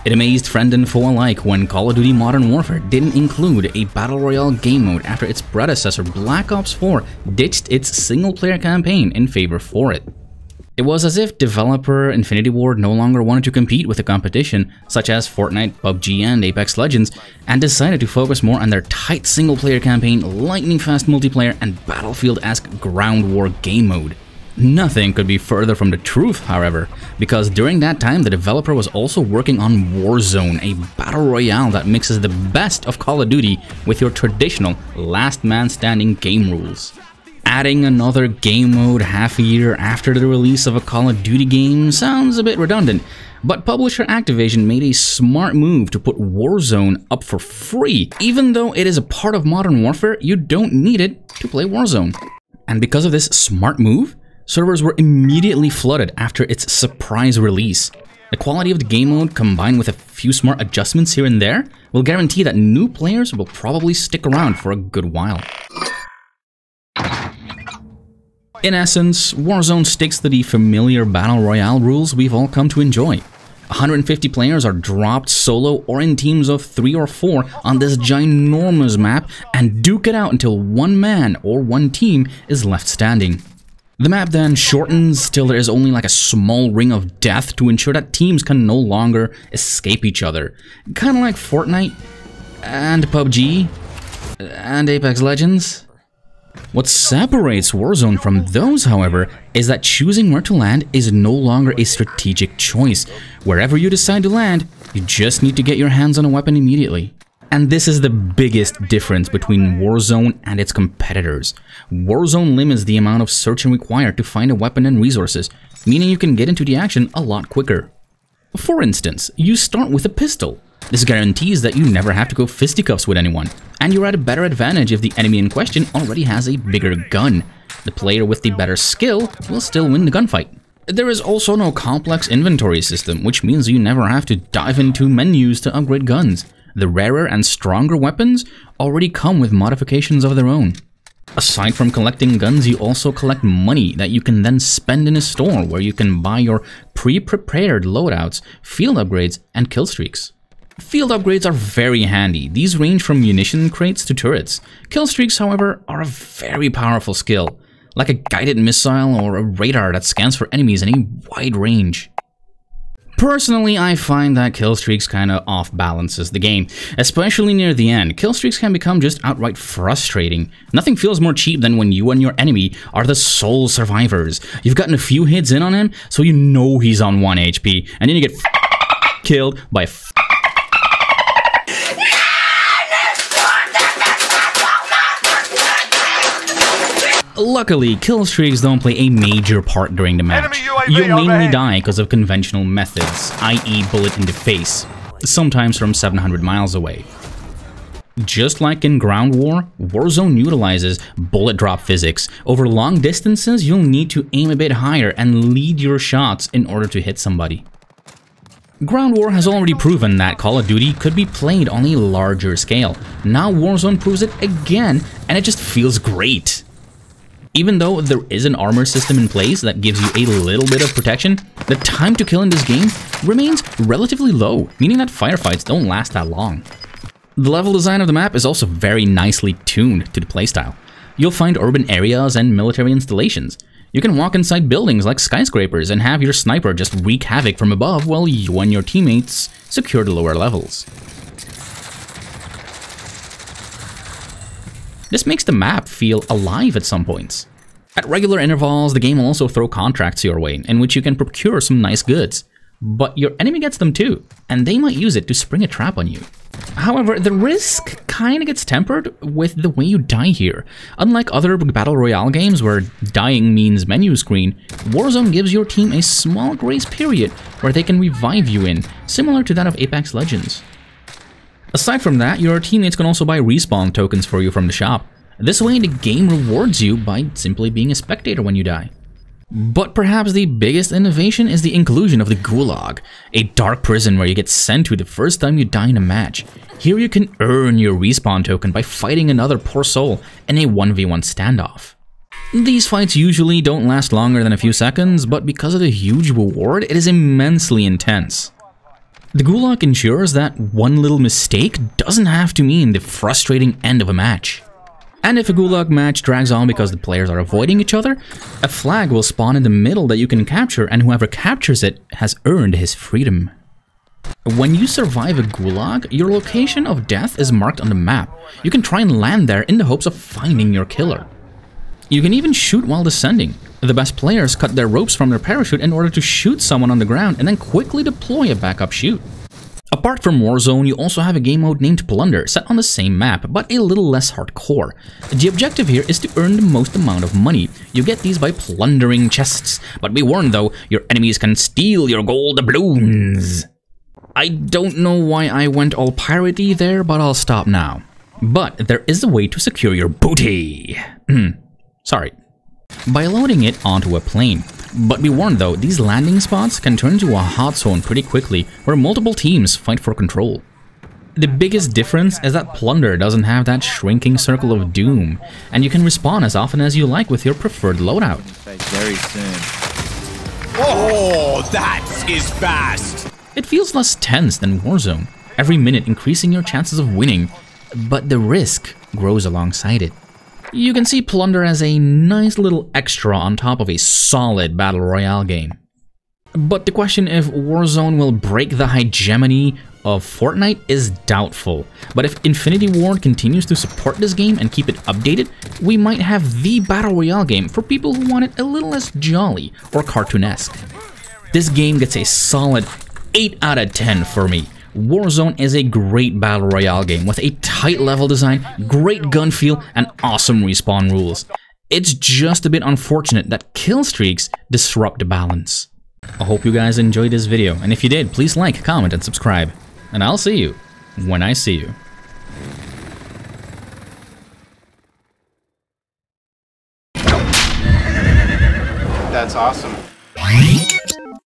It amazed friend and foe alike when Call of Duty Modern Warfare didn't include a Battle Royale game mode after its predecessor Black Ops 4 ditched its single-player campaign in favor for it. It was as if developer Infinity Ward no longer wanted to compete with the competition, such as Fortnite, PUBG, and Apex Legends, and decided to focus more on their tight single-player campaign, lightning-fast multiplayer, and Battlefield-esque ground war game mode. Nothing could be further from the truth, however, because during that time the developer was also working on Warzone, a battle royale that mixes the best of Call of Duty with your traditional last man standing game rules. Adding another game mode half a year after the release of a Call of Duty game sounds a bit redundant, but publisher Activision made a smart move to put Warzone up for free. Even though it is a part of Modern Warfare, you don't need it to play Warzone. And because of this smart move, servers were immediately flooded after its surprise release. The quality of the game mode, combined with a few smart adjustments here and there, will guarantee that new players will probably stick around for a good while. In essence, Warzone sticks to the familiar Battle Royale rules we've all come to enjoy. 150 players are dropped solo or in teams of 3 or 4 on this ginormous map and duke it out until one man or one team is left standing. The map then shortens till there is only like a small ring of death to ensure that teams can no longer escape each other. Kinda like Fortnite and PUBG and Apex Legends. What separates Warzone from those, however, is that choosing where to land is no longer a strategic choice. Wherever you decide to land, you just need to get your hands on a weapon immediately. And this is the biggest difference between Warzone and its competitors. Warzone limits the amount of searching required to find a weapon and resources, meaning you can get into the action a lot quicker. For instance, you start with a pistol. This guarantees that you never have to go fisticuffs with anyone, and you're at a better advantage if the enemy in question already has a bigger gun. The player with the better skill will still win the gunfight. There is also no complex inventory system, which means you never have to dive into menus to upgrade guns. The rarer and stronger weapons already come with modifications of their own. Aside from collecting guns, you also collect money that you can then spend in a store where you can buy your pre-prepared loadouts, field upgrades, and kill streaks. Field upgrades are very handy. These range from munition crates to turrets. Kill streaks, however, are a very powerful skill, like a guided missile or a radar that scans for enemies in a wide range. Personally, I find that kill streaks kinda off-balances the game, especially near the end. Kill streaks can become just outright frustrating. Nothing feels more cheap than when you and your enemy are the sole survivors. You've gotten a few hits in on him, so you know he's on 1 HP, and then you get killed by a Luckily, kill streaks don't play a major part during the match. You'll mainly die because of conventional methods, i.e. bullet in the face, sometimes from 700 miles away. Just like in ground war, Warzone utilizes bullet drop physics. Over long distances, you'll need to aim a bit higher and lead your shots in order to hit somebody. Ground war has already proven that Call of Duty could be played on a larger scale. Now Warzone proves it again, and it just feels great. Even though there is an armor system in place that gives you a little bit of protection, the time to kill in this game remains relatively low, meaning that firefights don't last that long. The level design of the map is also very nicely tuned to the playstyle. You'll find urban areas and military installations. You can walk inside buildings like skyscrapers and have your sniper just wreak havoc from above while you and your teammates secure the lower levels. This makes the map feel alive at some points. At regular intervals, the game will also throw contracts your way, in which you can procure some nice goods. But your enemy gets them too, and they might use it to spring a trap on you. However, the risk kinda gets tempered with the way you die here. Unlike other Battle Royale games where dying means menu screen, Warzone gives your team a small grace period where they can revive you in, similar to that of Apex Legends. Aside from that, your teammates can also buy respawn tokens for you from the shop. This way, the game rewards you by simply being a spectator when you die. But perhaps the biggest innovation is the inclusion of the Gulag, a dark prison where you get sent to the first time you die in a match. Here you can earn your respawn token by fighting another poor soul in a 1v1 standoff. These fights usually don't last longer than a few seconds, but because of the huge reward, it is immensely intense. The Gulag ensures that one little mistake doesn't have to mean the frustrating end of a match. And if a Gulag match drags on because the players are avoiding each other, a flag will spawn in the middle that you can capture, and whoever captures it has earned his freedom. When you survive a Gulag, your location of death is marked on the map. You can try and land there in the hopes of finding your killer. You can even shoot while descending. The best players cut their ropes from their parachute in order to shoot someone on the ground and then quickly deploy a backup chute. Apart from Warzone, you also have a game mode named Plunder, set on the same map, but a little less hardcore. The objective here is to earn the most amount of money. You get these by plundering chests, but be warned though, your enemies can steal your gold doubloons. I don't know why I went all piratey there, but I'll stop now. But there is a way to secure your booty. Sorry. By loading it onto a plane. But be warned though, these landing spots can turn into a hot zone pretty quickly, where multiple teams fight for control. The biggest difference is that Plunder doesn't have that shrinking circle of doom, and you can respawn as often as you like with your preferred loadout. Very soon. Oh, that is fast! It feels less tense than Warzone, every minute increasing your chances of winning, but the risk grows alongside it. You can see Plunder as a nice little extra on top of a solid Battle Royale game. But the question if Warzone will break the hegemony of Fortnite is doubtful. But if Infinity Ward continues to support this game and keep it updated, we might have the Battle Royale game for people who want it a little less jolly or cartoonesque. This game gets a solid 8 out of 10 for me. Warzone is a great Battle Royale game with a tight level design, great gun feel, and awesome respawn rules. It's just a bit unfortunate that kill streaks disrupt the balance. I hope you guys enjoyed this video, and if you did, please like, comment, and subscribe. And I'll see you when I see you. That's awesome.